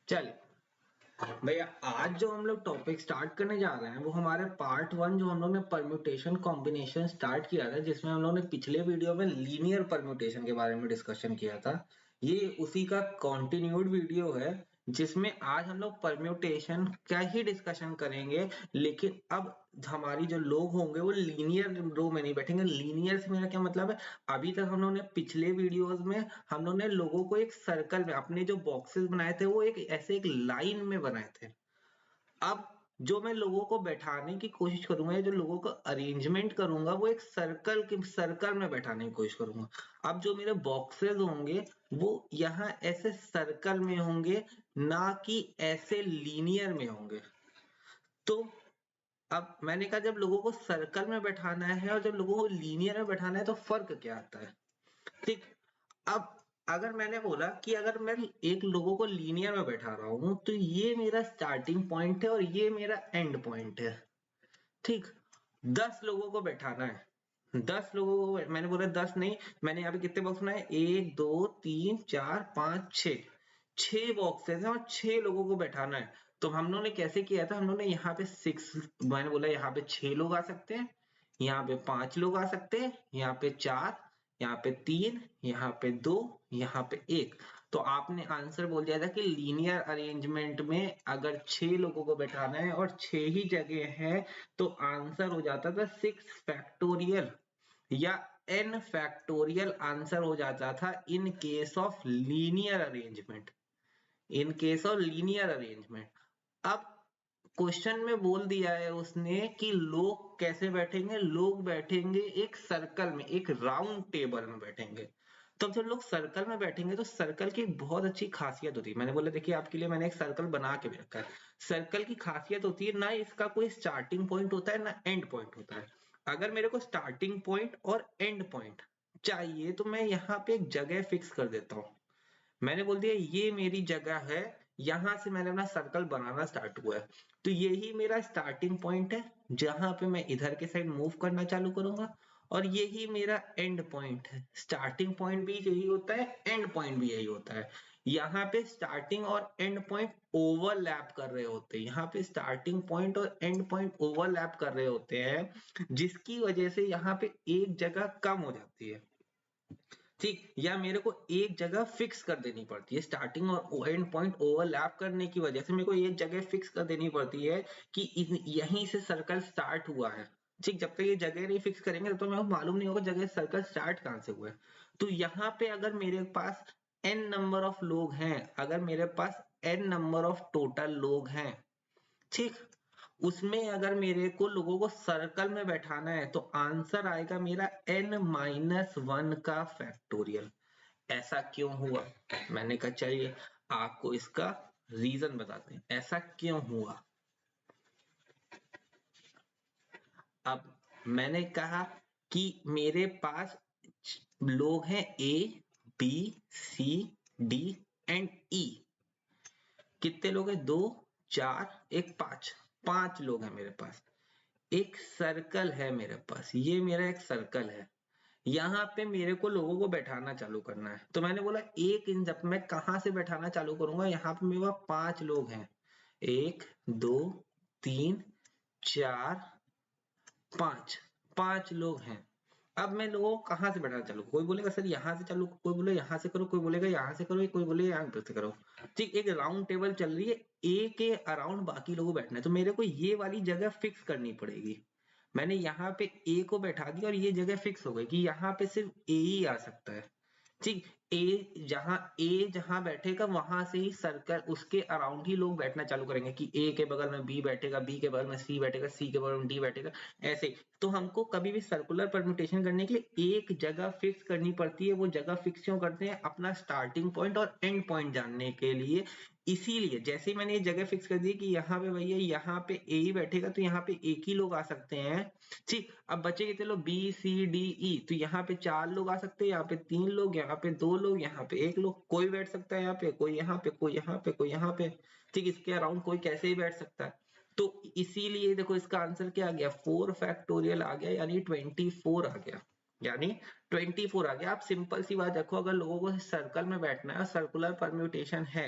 चल भैया, आज जो हम लोग टॉपिक स्टार्ट करने जा रहे हैं वो हमारे पार्ट वन जो हम लोग ने परम्यूटेशन कॉम्बिनेशन स्टार्ट किया था, जिसमें हम लोग ने पिछले वीडियो में लीनियर परम्यूटेशन के बारे में डिस्कशन किया था। ये उसी का कंटिन्यूड वीडियो है जिसमें आज हम लोग परम्यूटेशन का ही डिस्कशन करेंगे। लेकिन अब हमारी जो लोग होंगे वो लीनियर रो में नहीं बैठेंगे। लीनियर से मेरा क्या मतलब है, अभी तक हम लोग ने पिछले वीडियोस में हम लोग ने लोगों को एक सर्कल में अपने जो बॉक्सेस बनाए थे वो एक ऐसे एक लाइन में बनाए थे। अब जो मैं लोगों को बैठाने की कोशिश करूंगा या जो लोगों को अरेंजमेंट करूंगा वो एक सर्कल में बैठाने की कोशिश करूंगा। अब जो मेरे बॉक्सेस होंगे वो यहाँ ऐसे सर्कल में होंगे, ना कि ऐसे लीनियर में होंगे। तो अब मैंने कहा जब लोगों को सर्कल में बैठाना है और जब लोगों को लीनियर में बैठाना है तो फर्क क्या आता है। ठीक। अब अगर मैंने बोला कि अगर मैं एक लोगों को लीनियर में बैठा रहा हूं तो ये मेरा स्टार्टिंग पॉइंट है और ये मेरा एंड पॉइंट है। ठीक। 10 लोगों को बैठाना है, 10 लोगों को मैंने बोला 10 नहीं, मैंने यहाँ पे कितने बॉक्स बनाए, 1 2 3 4 5 6, 6 बॉक्सेस हैं और 6 लोगों को बैठाना है। तो हम लोगों ने कैसे किया था, हम लोगों ने यहाँ पे 6, मैंने बोला यहाँ पे 6 लोग आ सकते हैं, यहाँ पे 5 लोग आ सकते हैं, यहाँ पे 4, यहाँ पे 3, यहाँ पे 2, यहाँ पे 1। तो आपने आंसर बोल दिया था कि लीनियर अरेंजमेंट में अगर 6 लोगों को बैठाना है और 6 ही जगह है तो आंसर हो जाता था 6 फैक्टोरियल या n फैक्टोरियल आंसर हो जाता था in case of linear arrangement. In case of linear arrangement. अब क्वेश्चन में बोल दिया है उसने कि लोग कैसे बैठेंगे, लोग बैठेंगे एक सर्कल में, एक राउंड टेबल में बैठेंगे। तो जब लोग सर्कल में बैठेंगे तो सर्कल की बहुत अच्छी खासियत होती है। मैंने बोला देखिए आपके लिए मैंने एक सर्कल बना के भी रखा है। सर्कल की खासियत होती है ना इसका कोई स्टार्टिंग पॉइंट होता है ना एंड पॉइंट होता है। अगर मेरे को स्टार्टिंग पॉइंट और एंड पॉइंट चाहिए तो मैं यहाँ पे एक जगह फिक्स कर देता हूँ। मैंने बोल दिया ये मेरी जगह है, यहां से मैंने अपना सर्कल बनाना स्टार्ट हुआ है, तो यही मेरा स्टार्टिंग पॉइंट है जहां पे मैं इधर के साइड मूव करना चालू करूंगा और यही मेरा एंड पॉइंट है। स्टार्टिंग पॉइंट भी यही होता है, एंड पॉइंट भी यही होता है। यहाँ पे स्टार्टिंग और एंड पॉइंट ओवरलैप कर रहे होते हैं, यहाँ पे स्टार्टिंग पॉइंट और एंड पॉइंट ओवरलैप कर रहे होते हैं, जिसकी वजह से यहाँ पे एक जगह कम हो जाती है। ठीक, या मेरे को एक जगह फिक्स कर देनी पड़ती है। स्टार्टिंग और एंड पॉइंट ओवरलैप करने की वजह से मेरे को एक जगह फिक्स कर देनी पड़ती है कि यहीं से सर्कल स्टार्ट हुआ है। ठीक, जब तक ये जगह नहीं फिक्स करेंगे तो मेरे को मालूम नहीं होगा जगह सर्कल स्टार्ट कहाँ से हुआ है। तो यहाँ पे अगर मेरे पास n नंबर ऑफ लोग हैं, अगर मेरे पास n नंबर ऑफ टोटल लोग हैं, ठीक, उसमें अगर मेरे को लोगों को सर्कल में बैठाना है तो आंसर आएगा मेरा n-1 का फैक्टोरियल। ऐसा क्यों हुआ, मैंने कहा चलिए आपको इसका रीजन बताते हैं ऐसा क्यों हुआ। अब मैंने कहा कि मेरे पास लोग हैं A B C D and E. कितने लोग हैं, 2 4 1 5, 5 लोग हैं मेरे पास। एक सर्कल है मेरे पास, ये मेरा एक सर्कल है, यहाँ पे मेरे को लोगों को बैठाना चालू करना है। तो मैंने बोला एक इन जब मैं कहां से बैठाना चालू करूंगा, यहाँ पे मेरे पास 5 लोग हैं, 1 2 3 4 5, 5 लोग हैं। अब मैं लोगों को कहां से बैठाना चालू, कोई बोलेगा सर यहाँ से चालू, कोई बोले यहाँ से करो, कोई बोलेगा यहाँ से करो, कोई बोले यहाँ से करो। ठीक, एक राउंड टेबल चल रही है, ए के अराउंड बाकी लोगों को बैठना है, तो मेरे को ये वाली जगह फिक्स करनी पड़ेगी। मैंने यहाँ पे ए को बैठा दिया और ये जगह फिक्स हो गई कि यहाँ पे सिर्फ ए ही आ सकता है। ठीक, ए जहां बैठेगा वहां से ही सर्कल उसके अराउंड ही लोग बैठना चालू करेंगे कि ए के बगल में बी बैठेगा, बी के बगल में सी बैठेगा, सी के बगल में डी बैठेगा, ऐसे। तो हमको कभी भी सर्कुलर परम्यूटेशन करने के लिए एक जगह फिक्स करनी पड़ती है। वो जगह फिक्स क्यों करते हैं, अपना स्टार्टिंग पॉइंट और एंड पॉइंट जानने के लिए। इसीलिए जैसे ही मैंने ये जगह फिक्स कर दी कि यहाँ पे भैया यहाँ पे ए ही बैठेगा तो यहाँ पे एक ही लोग आ सकते हैं। ठीक, अब बचे कितने लोग, बी सी डी ई, तो यहाँ पे 4 लोग आ सकते हैं, यहाँ पे 3 लोग, यहाँ पे 2 लोग, यहाँ पे 1 लोग, कोई बैठ सकता है यहाँ पे, कोई यहाँ पे, कोई यहाँ पे, कोई यहाँ पे। ठीक, इसके अराउंड कोई कैसे ही बैठ सकता है। तो इसीलिए देखो इसका आंसर क्या आ गया, 4 फैक्टोरियल आ गया, यानी 24 आ गया, यानी 24 आ गया। आप सिंपल सी बात रखो, अगर लोगों को सर्कल में बैठना है, सर्कुलर परम्यूटेशन है,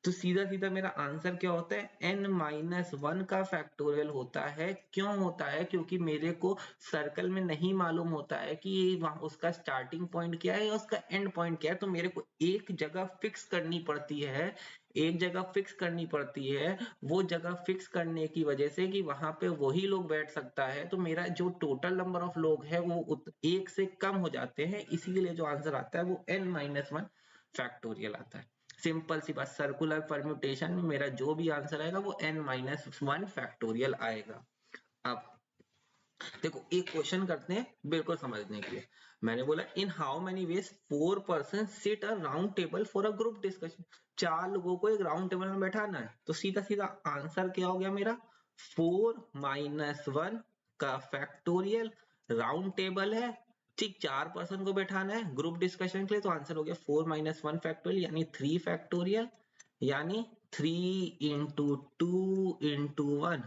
तो सीधा सीधा मेरा आंसर क्या होता है, n-1 का फैक्टोरियल होता है। क्यों होता है? क्योंकि मेरे को सर्कल में नहीं मालूम होता है कि वहां उसका स्टार्टिंग पॉइंट क्या है या उसका एंड पॉइंट क्या है, तो मेरे को एक जगह फिक्स करनी पड़ती है, एक जगह फिक्स करनी पड़ती है। वो जगह फिक्स करने की वजह से कि वहां पे वही लोग बैठ सकता है, तो मेरा जो टोटल नंबर ऑफ लोग है वो एक से कम हो जाते हैं, इसीलिए जो आंसर आता है वो n-1 फैक्टोरियल आता है। सिंपल सी बात, सर्कुलर परम्यूटेशन में मेरा जो भी आंसर आएगा वो n-1 फैक्टोरियल आएगा। अब देखो एक क्वेश्चन करते हैं बिल्कुल समझने के लिए। मैंने बोला in how many ways 4 person sit a round table for a group discussion. 4 लोगों को एक राउंड टेबल में बैठाना है, तो सीधा सीधा आंसर क्या हो गया मेरा, 4-1 का फैक्टोरियल। राउंड टेबल है, ठीक, 4 पर्सन को बैठाना है ग्रुप डिस्कशन के लिए, तो आंसर हो गया 4-1 फैक्टोरियल यानी 3 फैक्टोरियल, यानी 3 इंटू 2 इंटू 1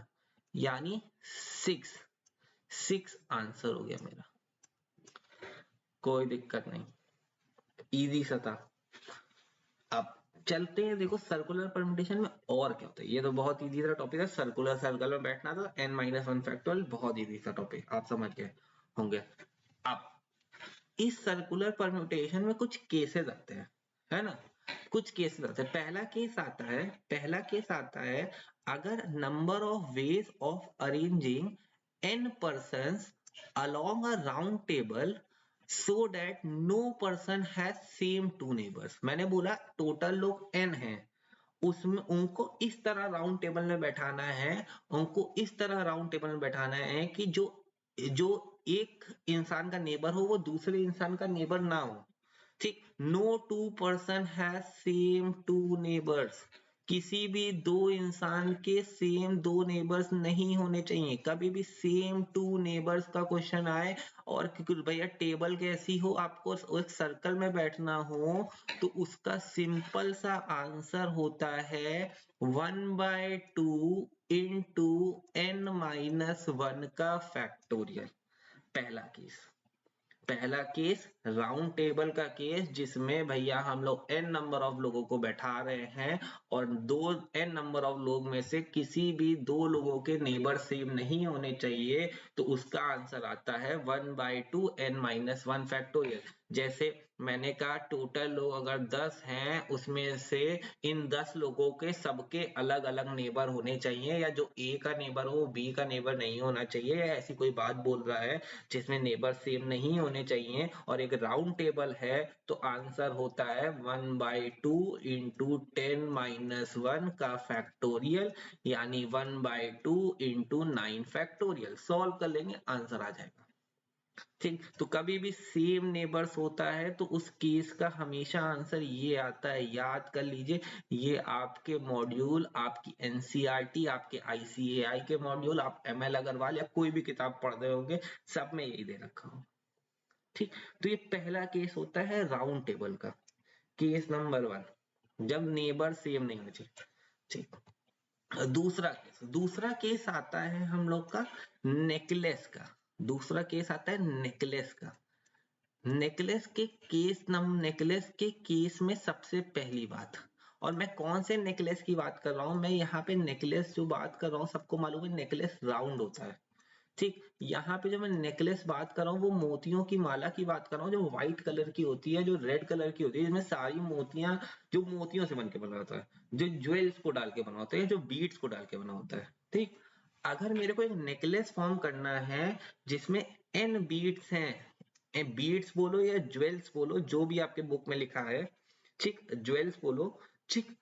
यानी 6 आंसर हो गया मेरा। कोई दिक्कत नहीं, इजी सा था। अब चलते हैं, देखो सर्कुलर परम्यूटेशन में और क्या होता है। ये तो बहुत इजी सा टॉपिक है, सर्कुलर सर्कल में बैठना था, n-1 फैक्टोरियल, बहुत इजी सा टॉपिक, आप समझ गए होंगे। अब इस सर्कुलर परम्यूटेशन में कुछ केसेस आते हैं, है ना, कुछ केसेस आते हैं। पहला केस आता है अगर number of ways of arranging n persons along a round table so that no person has same two neighbors। मैंने बोला टोटल लोग n हैं, उसमें उनको इस तरह राउंड टेबल में बैठाना है, उनको इस तरह राउंड टेबल में बैठाना है कि जो जो एक इंसान का नेबर हो वो दूसरे इंसान का नेबर ना हो। ठीक, no two person has same two neighbours. किसी भी दो इंसान के सेम दो नेबर्स नहीं होने चाहिए। कभी भी सेम टू नेबर्स का क्वेश्चन आए और भैया टेबल कैसी हो, आपको एक सर्कल में बैठना हो, तो उसका सिंपल सा आंसर होता है 1/2 इंटू n-1 का फैक्टोरियल। पहला केस राउंड टेबल का केस, जिसमें भैया हम लोग n नंबर ऑफ लोगों को बैठा रहे हैं और n नंबर ऑफ लोग में से किसी भी दो लोगों के नेबर सेम नहीं होने चाहिए, तो उसका आंसर आता है 1/2 n-1 फैक्टोरियल। जैसे मैंने कहा टोटल लोग अगर 10 हैं, उसमें से इन 10 लोगों के सबके अलग अलग नेबर होने चाहिए, या जो ए का नेबर हो बी का नेबर नहीं होना चाहिए, या ऐसी कोई बात बोल रहा है जिसमें नेबर सेम नहीं होने चाहिए और एक राउंड टेबल है, तो आंसर होता है 1/2 इंटू 10-1 का फैक्टोरियल, यानी 1/2 इंटू 9 फैक्टोरियल। सॉल्व कर लेंगे, आंसर आ जाएगा। ठीक, तो कभी भी सेम नेबर्स होता है तो उस केस का हमेशा आंसर ये आता है, याद कर लीजिए। ये आपके मॉड्यूल, आपकी एनसीईआरटी, आपके आईसीएआई के मॉड्यूल, आप एमएल अग्रवाल या कोई भी किताब पढ़ रहे होंगे, सब में यही दे रखा हो। ठीक, तो ये पहला केस होता है राउंड टेबल का। केस नंबर 1, जब नेबर सेम नहीं होने चाहिए। ठीक, दूसरा केस आता है हम लोग का नेकलेस का। दूसरा केस आता है नेकलेस का। नेकलेस के केस में सबसे पहली बात, और मैं कौन से नेकलेस की बात कर रहा हूं, मैं यहाँ पे नेकलेस जो बात कर रहा हूँ सबको मालूम है नेकलेस राउंड होता है। ठीक, यहाँ पे जो मैं नेकलेस बात कर रहा हूँ वो मोतियों की माला की बात कर रहा हूँ, जो व्हाइट कलर की होती है, जो रेड कलर की होती है, जिसमें सारी मोतियां, जो मोतियों से बन के बना होता है, जो ज्वेल्स को डाल के बना होता है, जो बीड्स को डाल के बना होता है। ठीक, अगर मेरे को एक नेकलेस फॉर्म करना है जिसमें n बीड्स हैं, बीड्स बोलो या ज्वेल्स बोलो, जो भी आपके बुक में लिखा है, ठीक, ज्वेल्स बोलो, ठीक,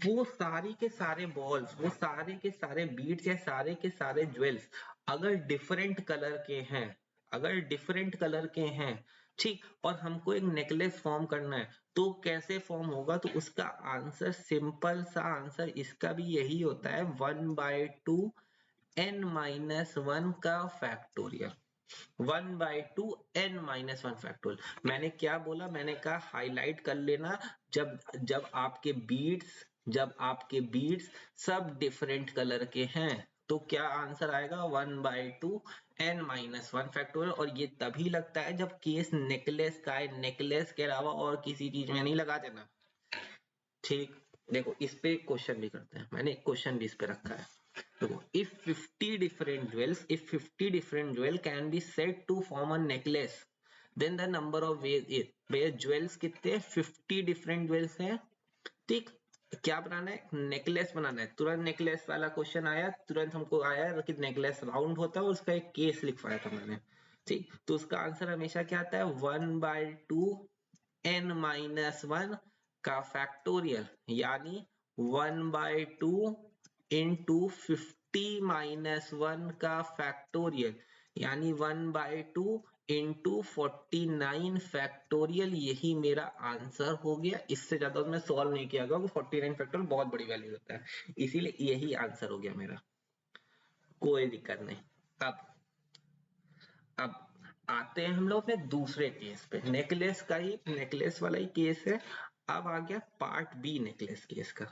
वो सारी के सारे बॉल्स, वो सारे के सारे बीड्स या सारे के सारे ज्वेल्स अगर डिफरेंट कलर के हैं, अगर डिफरेंट कलर के हैं, ठीक, और हमको एक नेकलेस फॉर्म करना है, तो कैसे फॉर्म होगा, तो उसका आंसर, सिंपल सा आंसर इसका भी यही होता है 1/2 n-1 का फैक्टोरियल। 1/2 n-1 factorial. मैंने क्या बोला, मैंने कहा हाईलाइट कर लेना, जब जब आपके बीड्स सब डिफरेंट कलर के हैं, तो क्या आंसर आएगा 1/2 n-1 फैक्टोरियल। और ये तभी लगता है जब केस नेकलेस का है, नेकलेस के अलावा और किसी चीज में नहीं लगा देना। ठीक, देखो इस पे एक क्वेश्चन भी करते हैं, मैंने एक क्वेश्चन भी इस पे रखा है। देखो if 50 different jewel can be said to form a necklace, then the number of ways is, भैया ज्वेल्स कितने 50 डिफरेंट ज्वेल्स हैं, ठीक। क्या बनाना है, नेकलेस बनाना है। तुरंत नेकलेस वाला क्वेश्चन आया, तुरंत हमको आया कि नेकलेस राउंड होता है और उसका एक केस लिखवाया था मैंने, ठीक। तो उसका आंसर हमेशा क्या आता है 1/2 n-1 का फैक्टोरियल, यानी 1/2 इंटू 50-1 का फैक्टोरियल, यानी 1/2 इंटू 49 फैक्टोरियल। यही मेरा आंसर हो गया। इससे ज्यादा मैं सॉल्व नहीं किया गया, 49 फैक्टोरियल बहुत बड़ी वैल्यू होता है, इसीलिए यही आंसर हो गया मेरा। कोई दिक्कत नहीं। अब आते हैं हम लोग अपने दूसरे केस पे। नेकलेस का ही, नेकलेस वाला ही केस है। अब आ गया पार्ट बी नेकलेस केस का,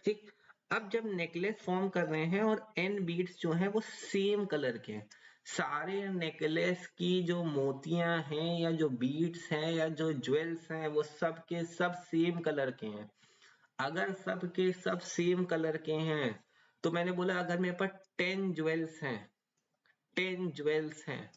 ठीक। अब जब नेकलेस फॉर्म कर रहे हैं और एन बीड्स जो है वो सेम कलर के हैं, सारे नेकलेस की जो मोतियां हैं या जो बीड्स हैं या जो ज्वेल्स हैं वो सब के सब सेम कलर के हैं। अगर सब के सब सेम कलर के हैं तो मैंने बोला अगर मेरे पास 10 ज्वेल्स हैं, 10 ज्वेल्स हैं,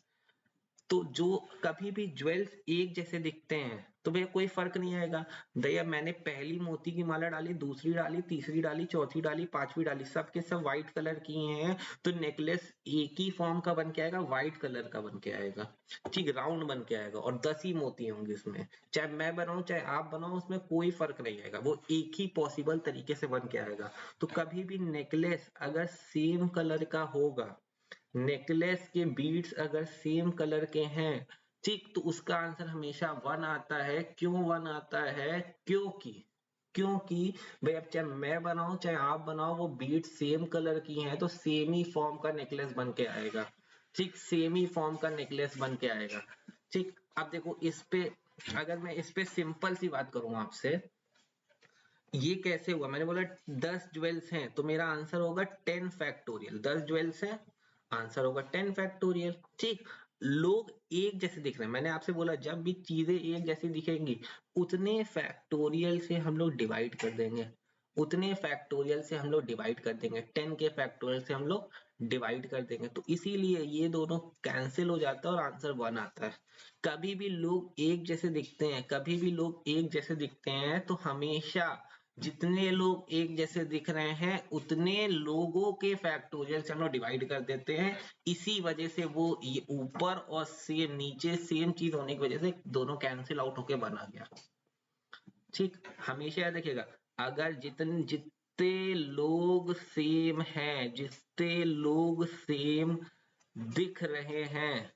तो जो कभी भी ज्वेल्स एक जैसे दिखते हैं तो भैया कोई फर्क नहीं आएगा। भैया मैंने पहली मोती की माला डाली, दूसरी डाली, तीसरी डाली, चौथी डाली, पांचवी डाली, सब के सब व्हाइट कलर की हैं, तो नेकलेस एक ही फॉर्म का बन के आएगा, व्हाइट कलर का बन के आएगा, ठीक, राउंड बन के आएगा और 10 ही मोती होंगे उसमें। चाहे मैं बनाऊं चाहे आप बनाओ, उसमें कोई फर्क नहीं आएगा, वो एक ही पॉसिबल तरीके से बन के आएगा। तो कभी भी नेकलेस अगर सेम कलर का होगा, नेकलेस के बीड्स अगर सेम कलर के हैं, ठीक, तो उसका आंसर हमेशा 1 आता है। क्यों 1 आता है, क्योंकि क्योंकि भाई अब चाहे मैं बनाऊं चाहे आप बनाओ, वो बीड सेम कलर की हैं तो सेम ही फॉर्म का नेकलेस बन के आएगा, ठीक, सेम ही फॉर्म का नेकलेस बन के आएगा, ठीक। अब देखो इस पे, अगर मैं इस पे सिंपल सी बात करूं आपसे, ये कैसे हुआ, मैंने बोला 10 ज्वेल्स हैं तो मेरा आंसर होगा 10 फैक्टोरियल, 10 ज्वेल्स हैं, आंसर होगा 10 फैक्टोरियल, ठीक। लोग एक जैसे दिख रहे हैं, मैंने आपसे बोला जब भी चीजें एक जैसी दिखेंगी उतने फैक्टोरियल से हम लोग डिवाइड कर देंगे, उतने फैक्टोरियल से हम लोग डिवाइड कर देंगे, 10 के फैक्टोरियल से हम लोग डिवाइड कर देंगे, तो इसीलिए ये दोनों कैंसिल हो जाता है और आंसर 1 आता है। कभी भी लोग एक जैसे दिखते हैं, कभी भी लोग एक जैसे दिखते हैं तो हमेशा जितने लोग एक जैसे दिख रहे हैं उतने लोगों के फैक्टोरियल से हम लोग डिवाइड कर देते हैं। इसी वजह से वो ये ऊपर और सेम नीचे सेम चीज होने की वजह से दोनों कैंसिल आउट होके बना गया, ठीक। हमेशा याद रखिएगा, अगर जितने लोग सेम हैं, जितने लोग सेम दिख रहे हैं,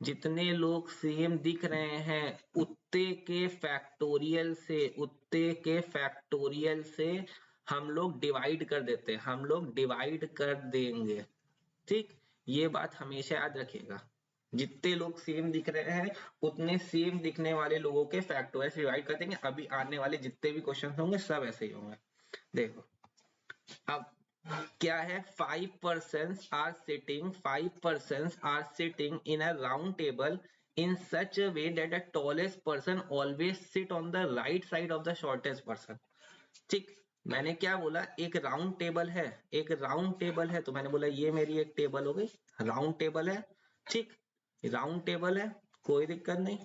जितने लोग सेम दिख रहे हैं उतने के फैक्टोरियल से, उतने के फैक्टोरियल से हम लोग डिवाइड कर देते हैं, हम लोग डिवाइड कर देंगे, ठीक। ये बात हमेशा याद रखिएगा, जितने लोग सेम दिख रहे हैं उतने सेम दिखने वाले लोगों के फैक्टोरियल से डिवाइड कर देंगे। अभी आने वाले जितने भी क्वेश्चन होंगे सब ऐसे ही होंगे। देखो अब क्या है, 5% are sitting in a round table in such a way that the tallest person always sit on the right side of the shortest person, ठीक। मैंने क्या बोला, एक राउंड टेबल है, एक राउंड टेबल है, तो मैंने बोला ये मेरी एक टेबल हो गई, राउंड टेबल है, ठीक, राउंड टेबल है, कोई दिक्कत नहीं।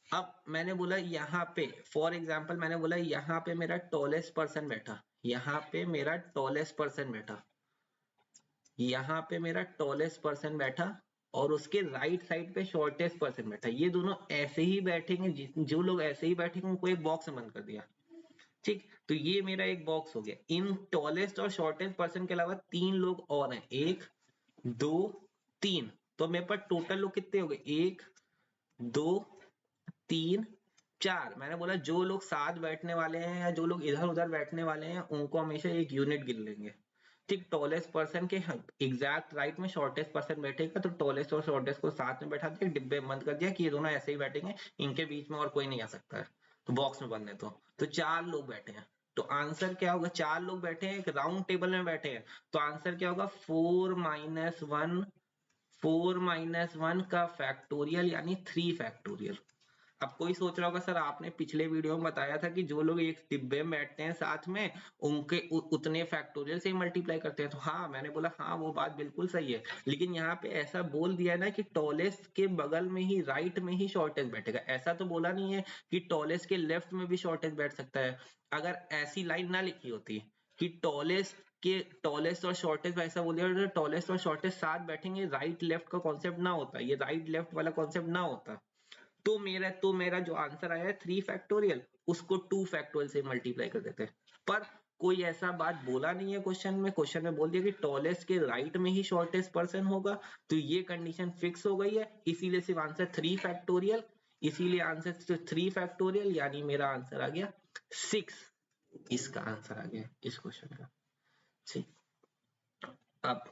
अब मैंने बोला यहाँ पे फॉर एग्जाम्पल, मैंने बोला यहाँ पे मेरा टॉलेस्ट पर्सन बैठा, यहाँ पे मेरा टॉलेस्ट पर्सन बैठा, यहाँ पे मेरा टॉलेस्ट पर्सन बैठा और उसके राइट साइड पे शॉर्टेस्ट पर्सन बैठा। ये दोनों ऐसे ही बैठेंगे, जो लोग ऐसे ही बैठेंगे उनको एक बॉक्स में बंद कर दिया, ठीक। तो ये मेरा एक बॉक्स हो गया। इन टॉलेस्ट और शॉर्टेस्ट पर्सन के अलावा 3 लोग और हैं, 1 2 3, तो मेरे पास टोटल लोग कितने हो गए, 1 2 3 4। मैंने बोला जो लोग साथ बैठने वाले हैं या जो लोग इधर उधर बैठने वाले हैं उनको हमेशा एक यूनिट गिन लेंगे, ठीक। टॉलेस्ट पर्सन के एग्जैक्ट राइट में शॉर्टेस्ट पर्सन बैठेगा, तो टॉलेस्ट और शॉर्टेस्ट को साथ में बैठा दिया, डिब्बे में बंद कर दिया कि ये दोनों ऐसे ही बैठेंगे, इनके बीच में और कोई नहीं आ सकता है, तो बॉक्स में बंद है। तो 4 लोग बैठे हैं, तो आंसर क्या होगा, 4 लोग बैठे हैं एक राउंड टेबल में बैठे हैं, तो आंसर क्या होगा 4 - 1 का फैक्टोरियल यानी 3 फैक्टोरियल। अब कोई सोच रहा होगा सर आपने पिछले वीडियो में बताया था कि जो लोग एक डिब्बे में बैठते हैं साथ में उनके उतने फैक्टोरियल से ही मल्टीप्लाई करते हैं, तो हाँ मैंने बोला हाँ वो बात बिल्कुल सही है, लेकिन यहाँ पे ऐसा बोल दिया है ना कि टॉलेस्ट के बगल में ही राइट में ही शॉर्टेस्ट बैठेगा, ऐसा तो बोला नहीं है कि टॉलेस्ट के लेफ्ट में भी शॉर्टेस्ट बैठ सकता है। अगर ऐसी लाइन ना लिखी होती कि टॉलेस्ट और शॉर्टेस्ट ऐसा बोल दिया, टॉलेस्ट और शॉर्टेस्ट साथ बैठेंगे, राइट लेफ्ट का कॉन्सेप्ट ना होता, ये राइट लेफ्ट वाला कॉन्सेप्ट ना होता, तो मेरा जो आंसर आया है 3 फैक्टोरियल, उसको 2 फैक्टोरियल से मल्टीप्लाई कर देते हैं। पर कोई ऐसा बात बोला नहीं है क्वेश्चन में बोल दिया कि टॉलेस्ट के राइट में ही शॉर्टेस्ट पर्सन होगा, तो ये कंडीशन फिक्स हो गई है, इसीलिए सिर्फ आंसर 3 फैक्टोरियल, इसीलिए आंसर 3 फैक्टोरियल, यानी मेरा आंसर आ गया 6, इसका आंसर आ गया इस क्वेश्चन का। ठीक, अब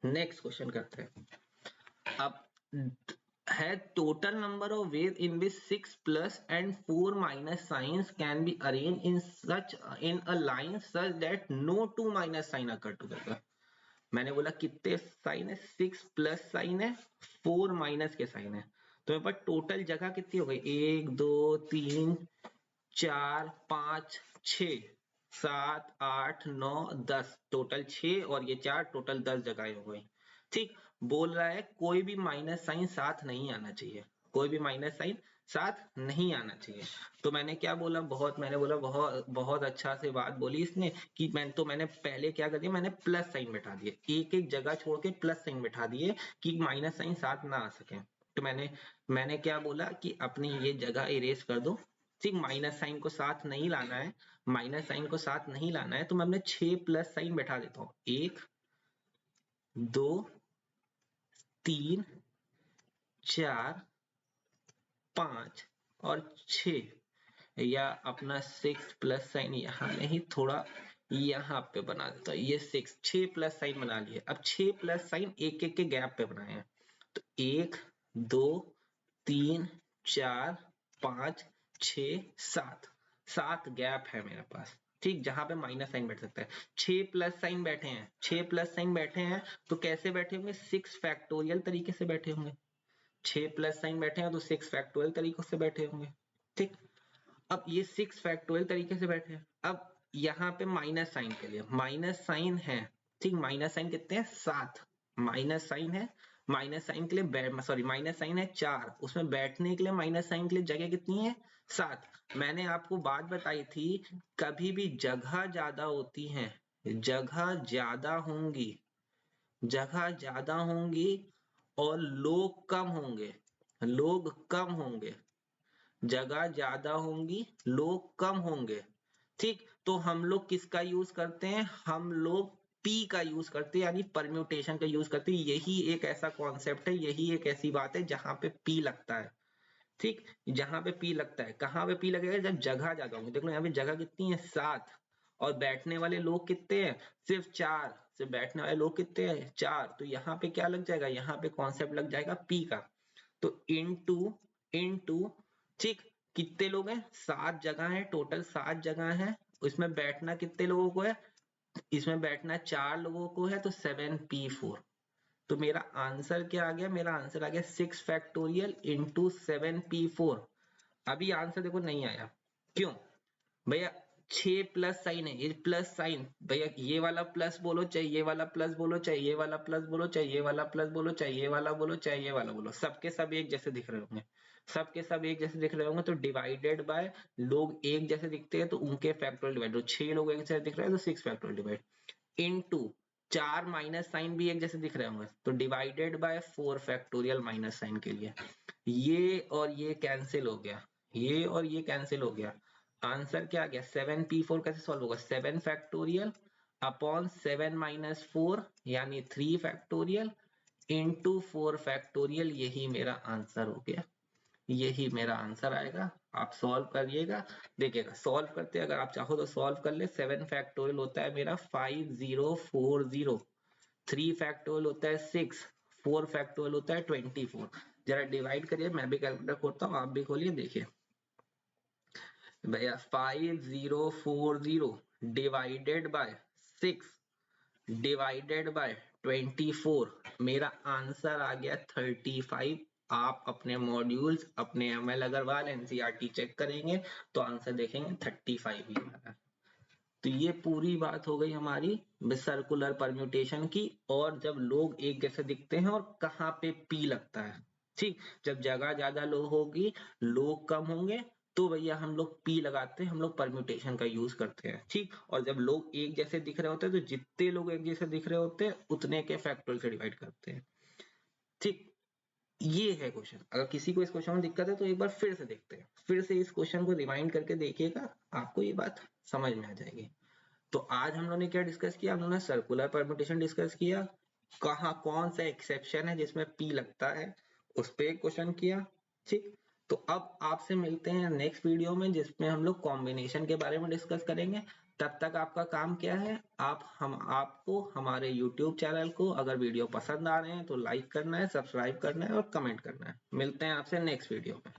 नेक्स्ट क्वेश्चन करते हैं। अब है total number of ways in which 6 plus and 4 minus signs can be arranged in a line such that no 2 minus sign occur together। मैंने बोला कितने साइन है, 6 प्लस साइन है, 4 माइनस के साइन है, तो मेरे पास टोटल जगह कितनी हो गई, 1 2 3 4 5 6 7 8 9 10, टोटल 6 और ये 4, टोटल 10 जगह हो गई। ठीक, बोल रहा है कोई भी माइनस साइन साथ नहीं आना चाहिए, कोई भी माइनस साइन साथ नहीं आना चाहिए। तो मैंने क्या बोला, बहुत अच्छा से बात बोली इसने कि मैंने पहले क्या कर दिया, मैंने प्लस साइन बैठा दिए, एक एक जगह छोड़ के प्लस साइन बैठा दिए कि माइनस साइन साथ ना आ सके। तो मैंने क्या बोला कि अपनी ये जगह इरेज कर दो। ठीक, माइनस साइन को साथ नहीं लाना है, माइनस साइन को साथ नहीं लाना है, तो मैं अपने 6 प्लस साइन बैठा देता हूँ, 1 2 3 4 5 और 6, या अपना 6 प्लस साइन यहाँ नहीं, थोड़ा यहाँ पे बना देता हूँ, ये 6 प्लस साइन बना लिए। अब 6 प्लस साइन एक एक के गैप पे बनाए हैं, तो 1 2 3 4 5 6 7, 7 गैप है मेरे पास। ठीक, जहां पे माइनस साइन बैठ सकता है, 6 प्लस साइन बैठे हैं, 6 प्लस साइन बैठे हैं, तो कैसे बैठे होंगे, 6 फैक्टोरियल तरीके से बैठे होंगे, 6 प्लस साइन बैठे हैं तो 6 फैक्टोरियल तरीकों से बैठे होंगे। ठीक, अब ये 6 फैक्टोरियल तरीके से बैठे हैं। अब यहाँ पे माइनस साइन के लिए माइनस साइन है, ठीक, माइनस साइन कितने हैं, 7 माइनस साइन है, माइनस साइन के लिए सॉरी माइनस साइन है 4, उसमें बैठने के लिए माइनस साइन के लिए जगह कितनी है, 7। मैंने आपको बात बताई थी, कभी भी जगह ज्यादा होती है, जगह ज्यादा होंगी, जगह ज्यादा होंगी और लोग कम होंगे, लोग कम होंगे, जगह ज्यादा होंगी लोग कम होंगे। ठीक, तो हम लोग किसका यूज करते हैं, हम लोग पी का यूज करते हैं, यानी परम्यूटेशन का यूज करते हैं। यही एक ऐसा कॉन्सेप्ट है, यही एक ऐसी बात है जहां पे पी लगता है। ठीक, जहां पे पी लगता है, कहां पे पी लगेगा, जब जगह ज्यादा होंगी। देख लो यहाँ पे जगह कितनी है, 7, और बैठने वाले लोग कितने हैं, सिर्फ 4, सिर्फ बैठने वाले लोग कितने हैं, 4, तो यहाँ पे क्या लग जाएगा, यहाँ पे कॉन्सेप्ट लग जाएगा पी का। तो इनटू, ठीक, कितने लोग हैं, 7 जगह है, टोटल 7 जगह है, इसमें बैठना कितने लोगों को है, इसमें बैठना 4 लोगों को है, तो 7p4। तो मेरा आंसर क्या आ गया, मेरा आंसर आ गया 6 फैक्टोरियल इंटू 7p4। अभी आंसर देखो नहीं आया, क्यों भैया, 6 प्लस साइन है, ये प्लस साइन, भैया ये वाला प्लस बोलो, चाहे ये वाला प्लस बोलो, चाहे ये वाला प्लस बोलो, चाहे ये वाला प्लस बोलो, चाहे ये वाला बोलो, चाहे ये वाला बोलो, सबके सब एक जैसे दिख रहे होंगे, सबके सब एक जैसे दिख रहे होंगे, तो डिवाइडेड बाय, लोग एक जैसे दिखते हैं तो उनके फैक्टोरियल डिवाइड, 6 लोग एक जैसे दिख रहे हैं तो 6 factorial divide, into 4 minus sign भी एक जैसे दिख रहे होंगे, तो divided by 4 factorial minus sign के लिए, ये और ये कैंसिल हो गया, ये और ये कैंसिल हो गया। आंसर क्या आ गया, 7p4 कैसे सॉल्व होगा, 7 फैक्टोरियल अपॉन 7 माइनस 4 यानी 3 फैक्टोरियल इंटू 4 फैक्टोरियल, यही मेरा आंसर हो गया, यही मेरा आंसर आएगा। आप सॉल्व करिएगा, देखिएगा सॉल्व करते, अगर आप चाहो तो सॉल्व कर ले। 7 फैक्टोरियल होता है मेरा 5040, 3 फैक्टोरियल होता है 6, 4 फैक्टोरियल होता है 24। जरा डिवाइड करिए, मैं भी कैलकुलेटर खोलता हूँ, आप भी खोलिए, देखिए भैया 5040 डिवाइडेड बाय 6 डिवाइडेड बाय 24, मेरा आंसर आ गया 35 आप अपने मॉड्यूल्स अपने ML अग्रवाल NCERT चेक करेंगे तो आंसर देखेंगे 35 ही आ रहा है। तो ये पूरी बात हो गई हमारी सर्कुलर परम्यूटेशन की। और जब लोग एक जैसे दिखते हैं और कहाँ पे पी लगता है, ठीक, जब जगह ज्यादा लोग होगी, लोग कम होंगे, तो भैया हम लोग पी लगाते हैं, हम लोग परम्यूटेशन का यूज करते हैं, ठीक। और जब लोग एक जैसे दिख रहे होते हैं तो जितने लोग एक जैसे दिख रहे होते हैं उतने के फैक्टोरियल से डिवाइड करते हैं, ठीक। ये है क्वेश्चन। अगर किसी को इस क्वेश्चन में दिक्कत है तो एक बार फिर से देखते हैं, फिर से इस क्वेश्चन को रिवाइंड करके देखिएगा, आपको ये बात समझ में आ जाएगी। तो आज हम लोगों ने क्या डिस्कस किया, हम लोगों ने सर्कुलर परम्यूटेशन डिस्कस किया, कहाँ कौन सा एक्सेप्शन है जिसमें पी लगता है, उस पे क्वेश्चन किया, ठीक। तो अब आपसे मिलते हैं नेक्स्ट वीडियो में जिसमें हम लोग कॉम्बिनेशन के बारे में डिस्कस करेंगे। तब तक आपका काम क्या है, आपको हमारे यूट्यूब चैनल को अगर वीडियो पसंद आ रहे हैं तो लाइक करना है, सब्सक्राइब करना है और कमेंट करना है। मिलते हैं आपसे नेक्स्ट वीडियो में।